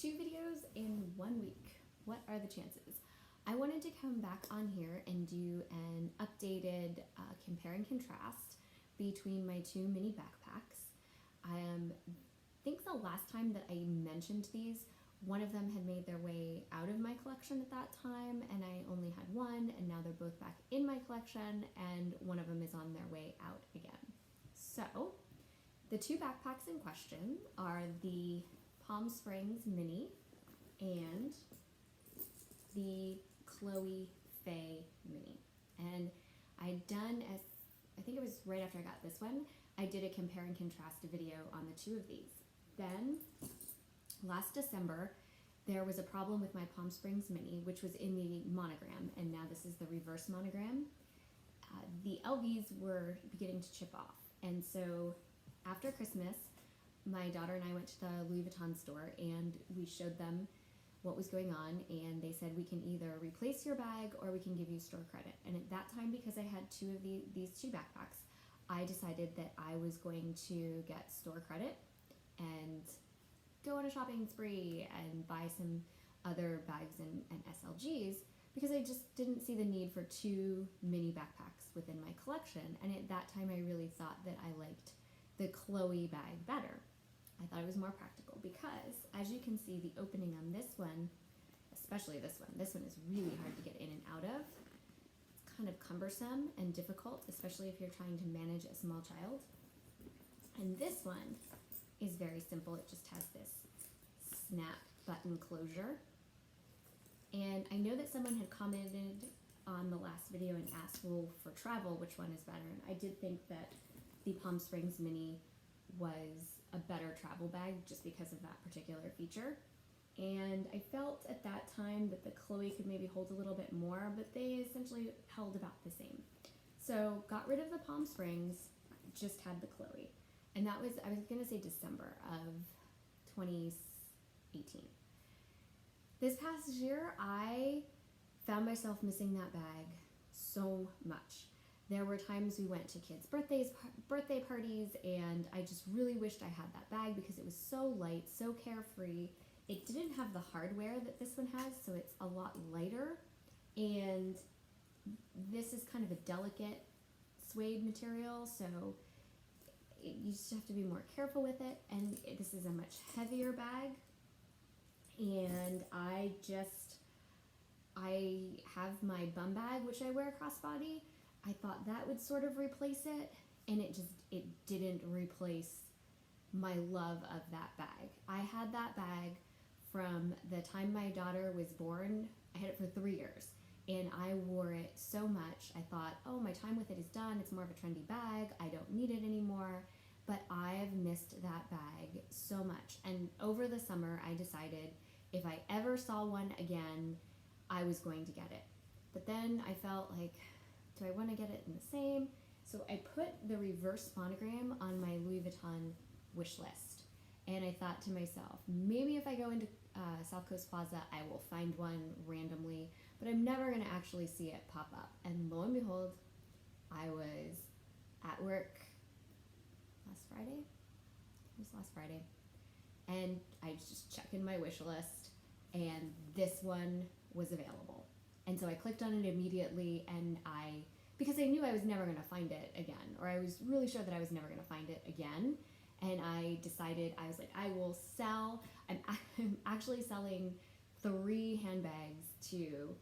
2 videos in 1 week. What are the chances? I wanted to come back on here and do an updated compare and contrast between my 2 mini backpacks. I think the last time that I mentioned these, one of them had made their way out of my collection at that time, and I only had one, and now they're both back in my collection, and one of them is on their way out again. So, the 2 backpacks in question are the Palm Springs Mini and the Chloe Faye Mini. And I'd done, as I think it was right after I got this one, I did a compare and contrast video on the 2 of these. Then, last December, there was a problem with my Palm Springs Mini, which was in the monogram, and now this is the reverse monogram. The LVs were beginning to chip off, and so after Christmas, my daughter and I went to the Louis Vuitton store, and we showed them what was going on, and they said we can either replace your bag or we can give you store credit. And at that time, because I had 2 of these 2 backpacks, I decided that I was going to get store credit and go on a shopping spree and buy some other bags and SLGs, because I just didn't see the need for 2 mini backpacks within my collection. And at that time, I really thought that I liked the Chloe bag better. I thought it was more practical because, as you can see, the opening on this one, especially this one is really hard to get in and out of. It's kind of cumbersome and difficult, especially if you're trying to manage a small child. And this one is very simple. It just has this snap button closure. And I know that someone had commented on the last video and asked, well, for travel, which one is better? And I did think that the Palm Springs Mini was a better travel bag just because of that particular feature. And I felt at that time that the Chloe could maybe hold a little bit more, but they essentially held about the same. So got rid of the Palm Springs, just had the Chloe. And that was, I was gonna say December of 2018. This past year, I found myself missing that bag so much. There were times we went to kids' birthday parties, and I just really wished I had that bag because it was so light, so carefree. It didn't have the hardware that this one has, so it's a lot lighter. And this is kind of a delicate suede material, so you just have to be more careful with it. And this is a much heavier bag. And I have my bum bag, which I wear crossbody. I thought that would sort of replace it, and it didn't replace my love of that bag. I had that bag from the time my daughter was born. I had it for 3 years, and I wore it so much. I thought, oh, my time with it is done. It's more of a trendy bag. I don't need it anymore. But I've missed that bag so much. And over the summer, I decided if I ever saw one again, I was going to get it. But then I felt like, do I want to get it in the same? So I put the reverse monogram on my Louis Vuitton wish list. And I thought to myself, maybe if I go into South Coast Plaza, I will find one randomly, but I'm never going to actually see it pop up. And lo and behold, I was at work last Friday. It was last Friday. And I was just checking my wish list, and this one was available. And so I clicked on it immediately, and because I knew I was never going to find it again, or I was really sure that I was never going to find it again, and I decided, I was like, I will sell, I'm actually selling 3 handbags to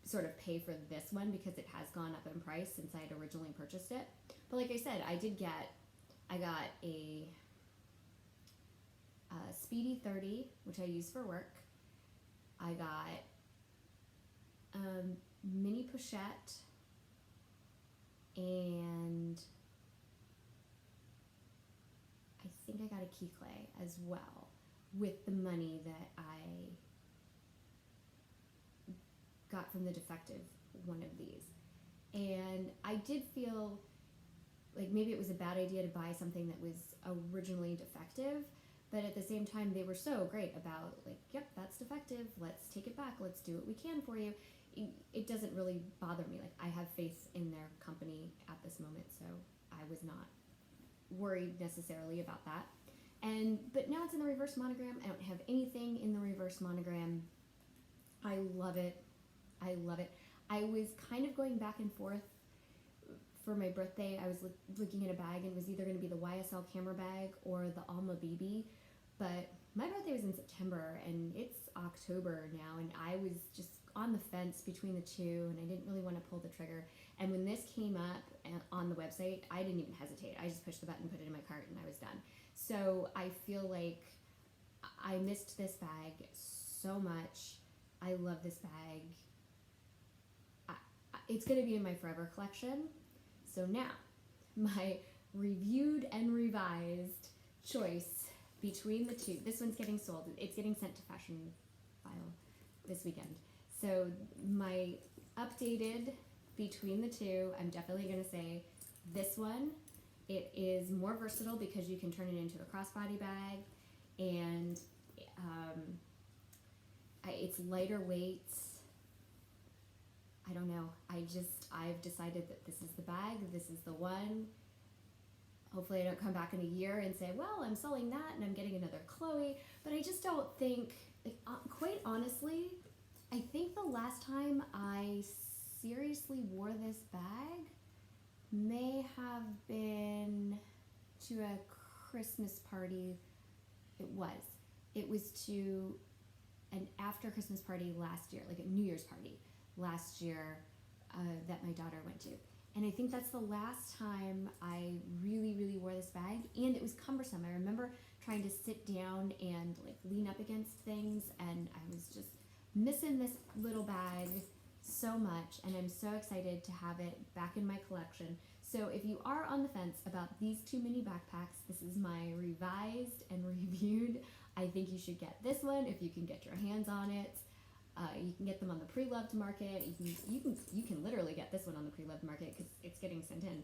sort of pay for this one because it has gone up in price since I had originally purchased it. But like I said, I got a Speedy 30, which I use for work. I got mini pochette, and I think I got a key clay as well with the money that I got from the defective one of these. And I did feel like maybe it was a bad idea to buy something that was originally defective, but at the same time they were so great about like, yep, that's defective, let's take it back, let's do what we can for you. It doesn't really bother me. Like, I have faith in their company at this moment, so I was not worried necessarily about that. But now it's in the reverse monogram. I don't have anything in the reverse monogram. I love it. I love it. I was kind of going back and forth for my birthday. I was looking at a bag, and it was either going to be the YSL camera bag or the Alma BB. But my birthday was in September, and it's October now, and I was just on the fence between the two, and I didn't really want to pull the trigger. And when this came up on the website, I didn't even hesitate. I just pushed the button, put it in my cart, and I was done. So I feel like I missed this bag so much. I love this bag. It's going to be in my forever collection. So now, my reviewed and revised choice between the two. This one's getting sold. It's getting sent to Fashion File this weekend. So my updated between the two, I'm definitely going to say this one. It is more versatile because you can turn it into a crossbody bag, and it's lighter weight. I don't know. I've decided that this is the bag. This is the one. Hopefully I don't come back in a year and say, well, I'm selling that and I'm getting another Chloe. But I just don't think, quite honestly, I think the last time I seriously wore this bag may have been to a Christmas party. It was to an after Christmas party last year, like a New Year's party last year that my daughter went to. And I think that's the last time I really, really wore this bag. And it was cumbersome. I remember trying to sit down and like lean up against things, and I was just missing this little bag so much. And I'm so excited to have it back in my collection. So if you are on the fence about these two mini backpacks, this is my revised and reviewed. I think you should get this one if you can get your hands on it. You can get them on the pre-loved market. You can literally get this one on the pre-loved market because it's getting sent in.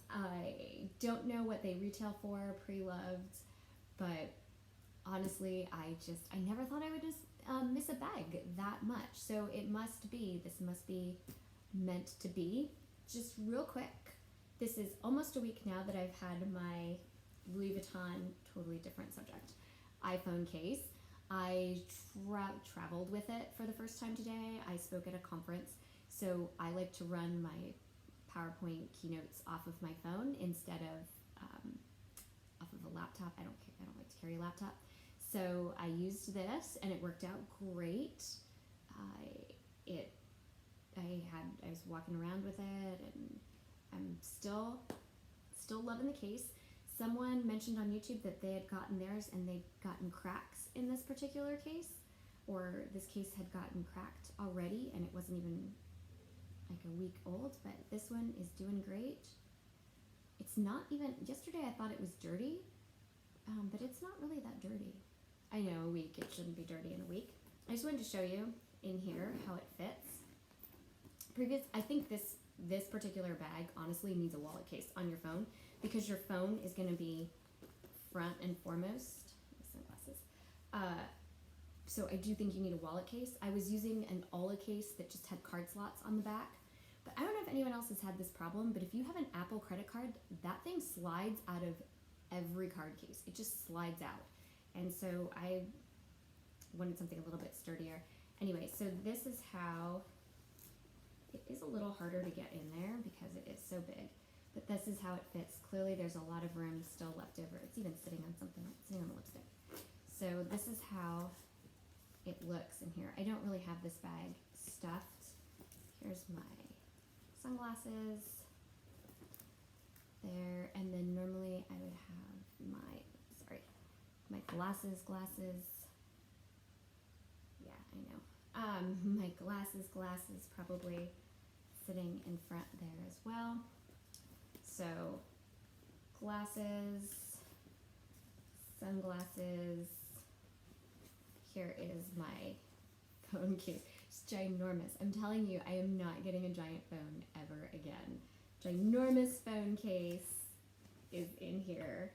I don't know what they retail for pre-loved, but honestly, I never thought I would just miss a bag that much. So this must be meant to be. Just real quick, this is almost a week now that I've had my Louis Vuitton, totally different subject, iPhone case. I traveled with it for the first time today. I spoke at a conference, so I like to run my PowerPoint keynotes off of my phone instead of off of a laptop. I don't like to carry a laptop, so I used this, and it worked out great. I was walking around with it, and I'm still loving the case. Someone mentioned on YouTube that they had gotten theirs and they'd gotten cracks in this particular case, or this case had gotten cracked already and it wasn't even like a week old, but this one is doing great. It's not even, yesterday I thought it was dirty, but it's not really that dirty. I know, a week, it shouldn't be dirty in a week. I just wanted to show you in here how it fits. I think this particular bag honestly needs a wallet case on your phone, because your phone is going to be front and foremost. Sunglasses. So I do think you need a wallet case. I was using an Ola case that just had card slots on the back, but I don't know if anyone else has had this problem, but if you have an Apple credit card, that thing slides out of every card case. It just slides out. And so I wanted something a little bit sturdier. Anyway, so this is how, it is a little harder to get in there because it is so big. But this is how it fits. Clearly there's a lot of room still left over. It's even sitting on something, it's sitting on the lipstick. So this is how it looks in here. I don't really have this bag stuffed. Here's my sunglasses there, and then normally I would have my glasses. Yeah, I know. My glasses probably sitting in front there as well. So, glasses, sunglasses, here is my phone case. It's ginormous. I'm telling you, I am not getting a giant phone ever again. Ginormous phone case is in here.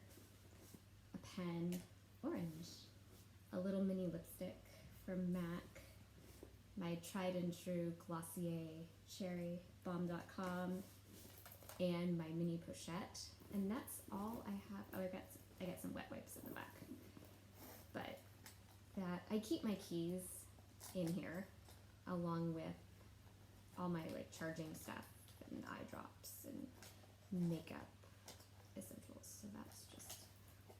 A pen, orange, a little mini lipstick from MAC, my tried and true Glossier Cherry Bomb.com, and my mini pochette. And that's all I have. Oh, I got I got some wet wipes in the back. But that, I keep my keys in here along with all my like charging stuff and eye drops and makeup essentials. So that's just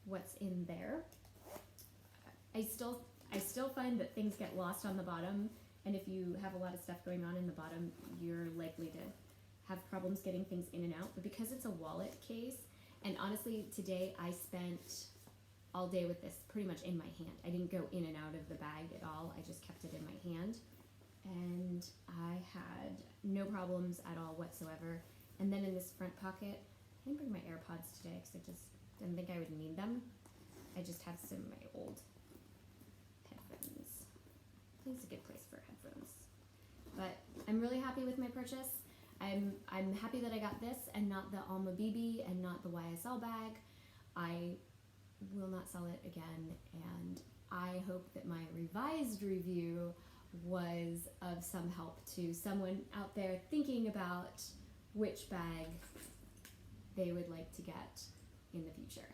what's in there. I still find that things get lost on the bottom, and if you have a lot of stuff going on in the bottom, you're likely to have problems getting things in and out. But because it's a wallet case, and honestly today I spent all day with this pretty much in my hand. I didn't go in and out of the bag at all. I just kept it in my hand, and I had no problems at all whatsoever. And then in this front pocket, I didn't bring my AirPods today because I just didn't think I would need them. I just have some of my old headphones. It's a good place for headphones. But I'm really happy with my purchase. I'm happy that I got this and not the Alma BB and not the YSL bag. I will not sell it again, and I hope that my revised review was of some help to someone out there thinking about which bag they would like to get in the future.